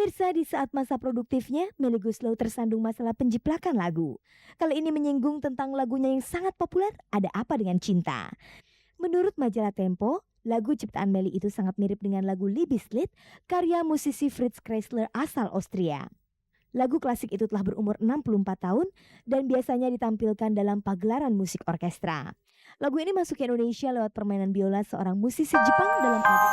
Pemirsa, di saat masa produktifnya, Melly Goeslaw tersandung masalah penjiplakan lagu. Kali ini menyinggung tentang lagunya yang sangat populer, Ada Apa Dengan Cinta. Menurut majalah Tempo, lagu ciptaan Melly itu sangat mirip dengan lagu Liebeslied, karya musisi Fritz Kreisler asal Austria. Lagu klasik itu telah berumur 64 tahun dan biasanya ditampilkan dalam pagelaran musik orkestra. Lagu ini masuk ke Indonesia lewat permainan biola seorang musisi Jepang dalam album.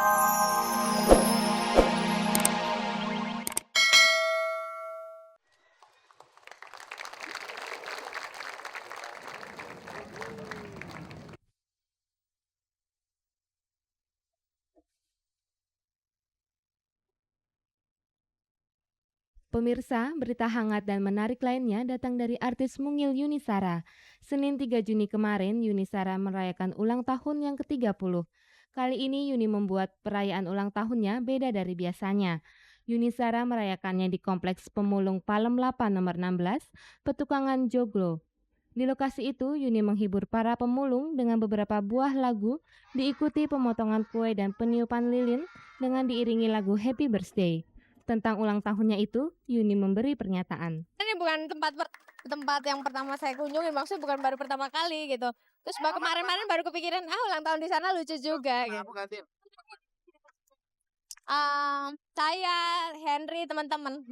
Pemirsa, berita hangat dan menarik lainnya datang dari artis mungil Yuni Shara. Senin 3 Juni kemarin, Yuni Shara merayakan ulang tahun yang ke-30. Kali ini Yuni membuat perayaan ulang tahunnya beda dari biasanya. Yuni Shara merayakannya di Kompleks Pemulung Palem 8 nomor 16, Petukangan Joglo. Di lokasi itu, Yuni menghibur para pemulung dengan beberapa buah lagu, diikuti pemotongan kue dan peniupan lilin dengan diiringi lagu Happy Birthday. Tentang ulang tahunnya itu, Yuni memberi pernyataan. Ini bukan tempat yang pertama saya kunjungi, maksudnya bukan baru pertama kali gitu. Terus kemarin-kemarin baru kepikiran, ulang tahun di sana lucu juga. Gitu. Saya, Henry, teman-teman.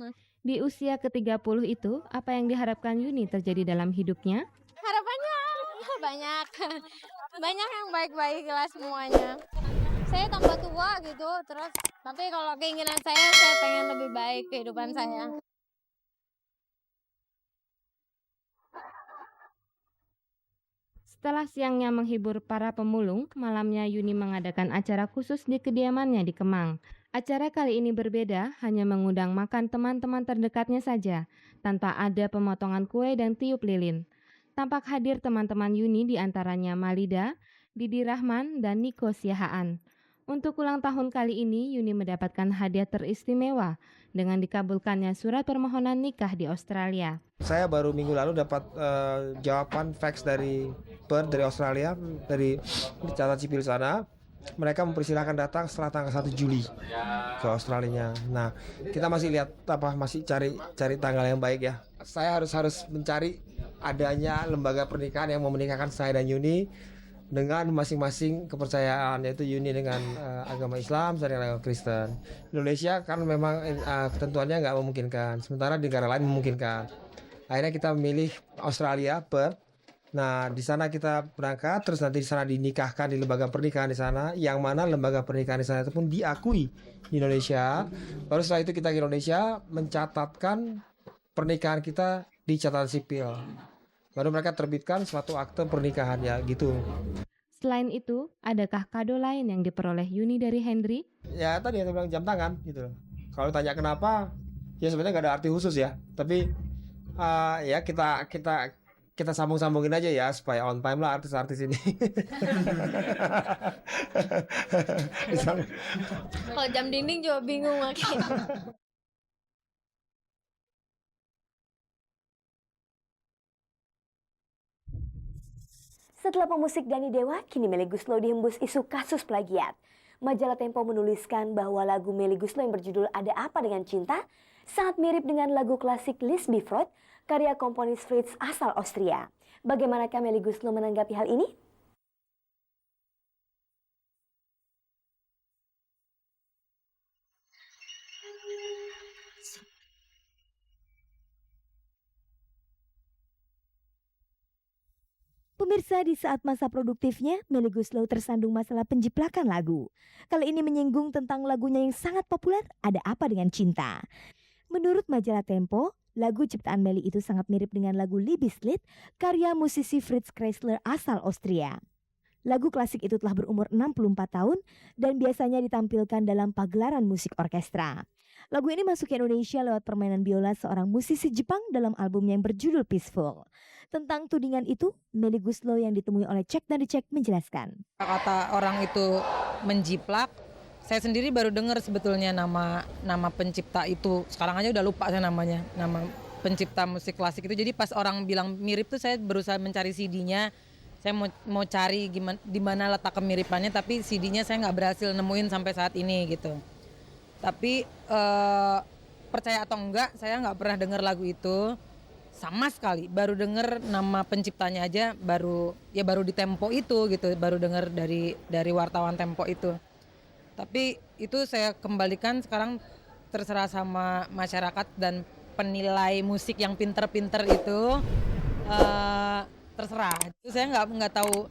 Di usia ke-30 itu, apa yang diharapkan Yuni terjadi dalam hidupnya? Harapannya banyak, banyak yang baik-baik lah semuanya. Saya tambah tua gitu, terus tapi kalau keinginan saya pengen lebih baik kehidupan saya. Setelah siangnya menghibur para pemulung, malamnya Yuni mengadakan acara khusus di kediamannya di Kemang. Acara kali ini berbeda, hanya mengundang makan teman-teman terdekatnya saja, tanpa ada pemotongan kue dan tiup lilin. Tampak hadir teman-teman Yuni diantaranya Malida, Didi Rahman, dan Niko Siahaan. Untuk ulang tahun kali ini, Yuni mendapatkan hadiah teristimewa dengan dikabulkannya surat permohonan nikah di Australia. Saya baru minggu lalu dapat jawaban fax dari Perth, dari Australia, dari catatan sipil sana. Mereka mempersilahkan datang setelah tanggal 1 Juli ke Australia. Nah, kita masih lihat masih cari tanggal yang baik ya. Saya harus mencari adanya lembaga pernikahan yang mau menikahkan saya dan Yuni dengan masing-masing kepercayaan, yaitu Yuni dengan agama Islam, saya dengan agama Kristen. Indonesia kan memang ketentuannya nggak memungkinkan, sementara di negara lain memungkinkan. Akhirnya kita memilih Australia, Perth. Nah, di sana kita berangkat, terus nanti di sana dinikahkan di lembaga pernikahan di sana, yang mana lembaga pernikahan di sana itu pun diakui di Indonesia. Baru setelah itu kita ke Indonesia mencatatkan pernikahan kita di catatan sipil. Baru mereka terbitkan suatu akte pernikahan ya gitu. Selain itu, adakah kado lain yang diperoleh Yuni dari Henry? Ya tadi saya bilang jam tangan gitu. Kalau tanya kenapa, ya sebenarnya nggak ada arti khusus ya. Tapi ya kita sambung-sambungin aja ya supaya on time lah artis-artis ini. Kalau jam dinding juga bingung makin. Setelah pemusik Dani Dewa, kini Melly Goeslaw dihembus isu kasus plagiat. Majalah Tempo menuliskan bahwa lagu Melly Goeslaw yang berjudul Ada Apa Dengan Cinta sangat mirip dengan lagu klasik Liszt Befreit, karya komponis Fritz asal Austria. Bagaimanakah Melly Goeslaw menanggapi hal ini? Pemirsa, di saat masa produktifnya, Melly Goeslaw tersandung masalah penjiplakan lagu. Kali ini menyinggung tentang lagunya yang sangat populer, Ada Apa Dengan Cinta. Menurut majalah Tempo, lagu ciptaan Melly itu sangat mirip dengan lagu Liebeslied, karya musisi Fritz Kreisler asal Austria. Lagu klasik itu telah berumur 64 tahun dan biasanya ditampilkan dalam pagelaran musik orkestra. Lagu ini masuk ke Indonesia lewat permainan biola seorang musisi Jepang dalam album yang berjudul Peaceful. Tentang tudingan itu, Melly Goeslaw yang ditemui oleh Cek dan Dicek menjelaskan. Kata orang itu menjiplak, saya sendiri baru dengar sebetulnya nama pencipta itu. Sekarang aja udah lupa saya namanya, nama pencipta musik klasik itu. Jadi pas orang bilang mirip tuh saya berusaha mencari CD-nya. Saya mau cari di mana letak kemiripannya, tapi CD-nya saya nggak berhasil nemuin sampai saat ini gitu. Tapi percaya atau enggak, saya nggak pernah dengar lagu itu sama sekali. Baru dengar nama penciptanya aja baru di Tempo itu gitu, baru dengar dari wartawan Tempo itu. Tapi itu saya kembalikan sekarang terserah sama masyarakat dan penilai musik yang pinter-pinter itu terserah. Itu saya nggak tahu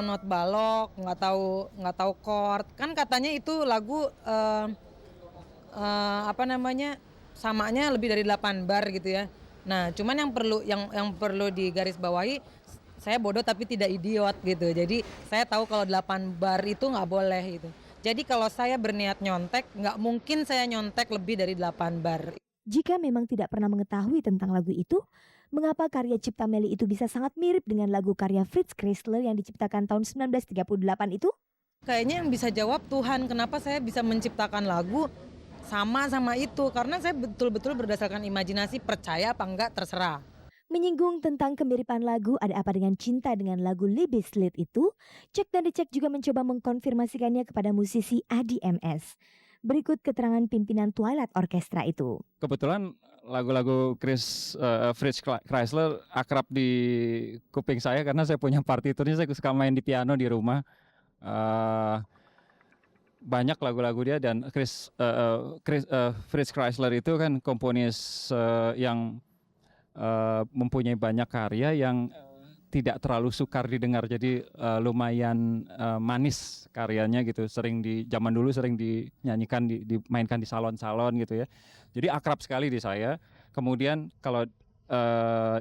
not balok, nggak tahu chord. Kan katanya itu lagu samanya lebih dari 8 bar gitu ya. Nah, cuman yang perlu digarisbawahi, saya bodoh tapi tidak idiot gitu. Jadi saya tahu kalau 8 bar itu nggak boleh gitu. Jadi kalau saya berniat nyontek, nggak mungkin saya nyontek lebih dari 8 bar. Jika memang tidak pernah mengetahui tentang lagu itu, mengapa karya cipta Melly itu bisa sangat mirip dengan lagu karya Fritz Kreisler yang diciptakan tahun 1938 itu? Kayaknya yang bisa jawab Tuhan, kenapa saya bisa menciptakan lagu sama itu, karena saya betul-betul berdasarkan imajinasi, percaya apa enggak terserah. Menyinggung tentang kemiripan lagu Ada Apa Dengan Cinta dengan lagu Liebeslied itu, Cek dan Dicek juga mencoba mengkonfirmasikannya kepada musisi Adi MS. Berikut keterangan pimpinan Twilight Orchestra itu. Kebetulan lagu-lagu Fritz Kreisler akrab di kuping saya karena saya punya partiturnya, saya suka main di piano di rumah. Banyak lagu-lagu dia, dan Fritz Kreisler itu kan komponis yang mempunyai banyak karya yang tidak terlalu sukar didengar, jadi lumayan manis karyanya gitu. Zaman dulu sering dinyanyikan, dimainkan di salon-salon gitu ya. Jadi akrab sekali di saya. Kemudian kalau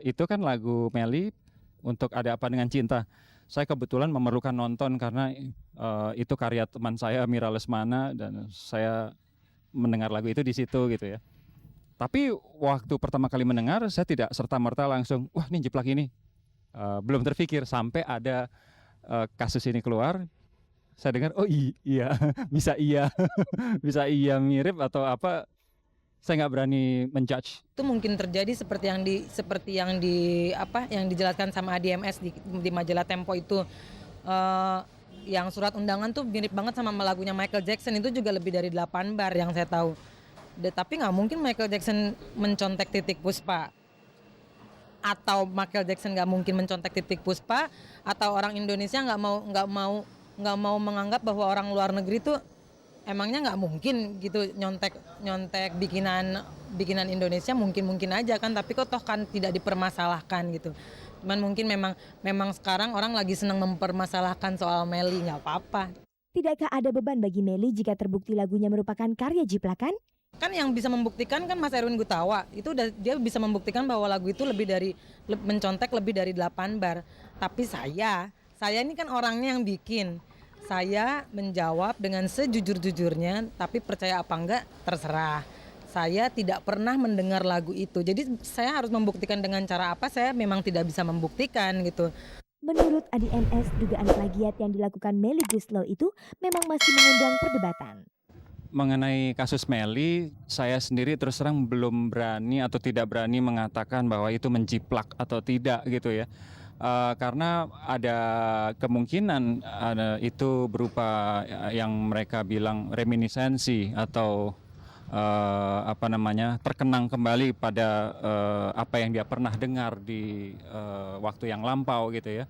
itu kan lagu Melly untuk Ada Apa Dengan Cinta, saya kebetulan memerlukan nonton karena itu karya teman saya Mira Lesmana, dan saya mendengar lagu itu di situ gitu ya. Tapi waktu pertama kali mendengar, saya tidak serta-merta langsung, wah ini jiplak ini. Belum terpikir sampai ada kasus ini keluar. Saya dengar, oh iya, bisa iya, bisa iya mirip atau apa. Saya nggak berani menjudge. Itu mungkin terjadi seperti yang dijelaskan sama ADMS di majalah Tempo itu. Yang surat undangan tuh mirip banget sama lagunya Michael Jackson, itu juga lebih dari 8 bar yang saya tahu. Tapi nggak mungkin Michael Jackson mencontek Titik Puspa, atau Michael Jackson nggak mungkin mencontek Titik Puspa, atau orang Indonesia nggak mau menganggap bahwa orang luar negeri tuh emangnya nggak mungkin gitu nyontek bikinan Indonesia. Mungkin aja kan, tapi kok toh kan tidak dipermasalahkan gitu. Cuman mungkin memang sekarang orang lagi senang mempermasalahkan soal Melly, nggak apa-apa. Tidakkah ada beban bagi Melly jika terbukti lagunya merupakan karya jiplakan? Kan yang bisa membuktikan kan Mas Erwin Gutawa, itu dia bisa membuktikan bahwa lagu itu mencontek lebih dari 8 bar. Tapi saya ini kan orangnya yang bikin. Saya menjawab dengan sejujur-jujurnya, tapi percaya apa enggak terserah. Saya tidak pernah mendengar lagu itu. Jadi saya harus membuktikan dengan cara apa, saya memang tidak bisa membuktikan gitu. Menurut Adi MS, dugaan plagiat yang dilakukan Melly Guslow itu memang masih mengundang perdebatan. Mengenai kasus Melly, saya sendiri terus terang belum berani atau tidak berani mengatakan bahwa itu menjiplak atau tidak gitu ya. Karena ada kemungkinan itu berupa yang mereka bilang reminiscensi atau terkenang kembali pada apa yang dia pernah dengar di waktu yang lampau gitu ya.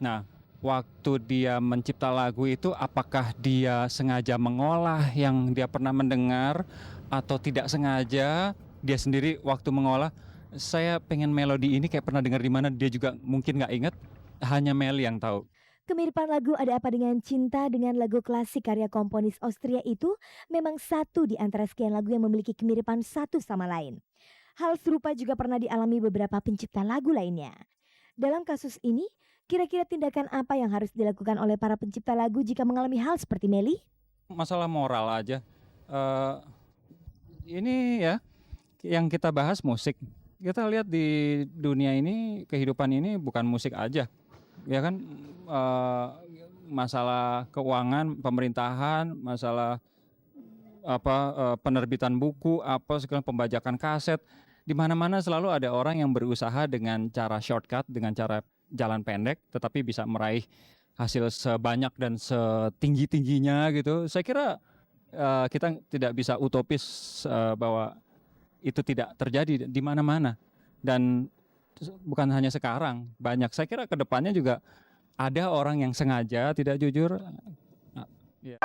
Nah, waktu dia mencipta lagu itu, apakah dia sengaja mengolah yang dia pernah mendengar atau tidak sengaja? Dia sendiri waktu mengolah, saya pengen melodi ini kayak pernah dengar di mana, dia juga mungkin nggak ingat, hanya Melly yang tahu. Kemiripan lagu Ada Apa Dengan Cinta dengan lagu klasik karya komponis Austria itu memang satu di antara sekian lagu yang memiliki kemiripan satu sama lain. Hal serupa juga pernah dialami beberapa pencipta lagu lainnya. Dalam kasus ini, kira-kira tindakan apa yang harus dilakukan oleh para pencipta lagu jika mengalami hal seperti Melly? Masalah moral aja. Ini ya, yang kita bahas musik. Kita lihat di dunia ini, kehidupan ini bukan musik aja. Ya kan, masalah keuangan, pemerintahan, masalah penerbitan buku, segala pembajakan kaset. Di mana-mana selalu ada orang yang berusaha dengan cara shortcut, dengan cara jalan pendek, tetapi bisa meraih hasil sebanyak dan setinggi-tingginya gitu. Saya kira kita tidak bisa utopis bahwa itu tidak terjadi di mana-mana. Dan bukan hanya sekarang, banyak. Saya kira ke depannya juga ada orang yang sengaja tidak jujur. Nah, ya.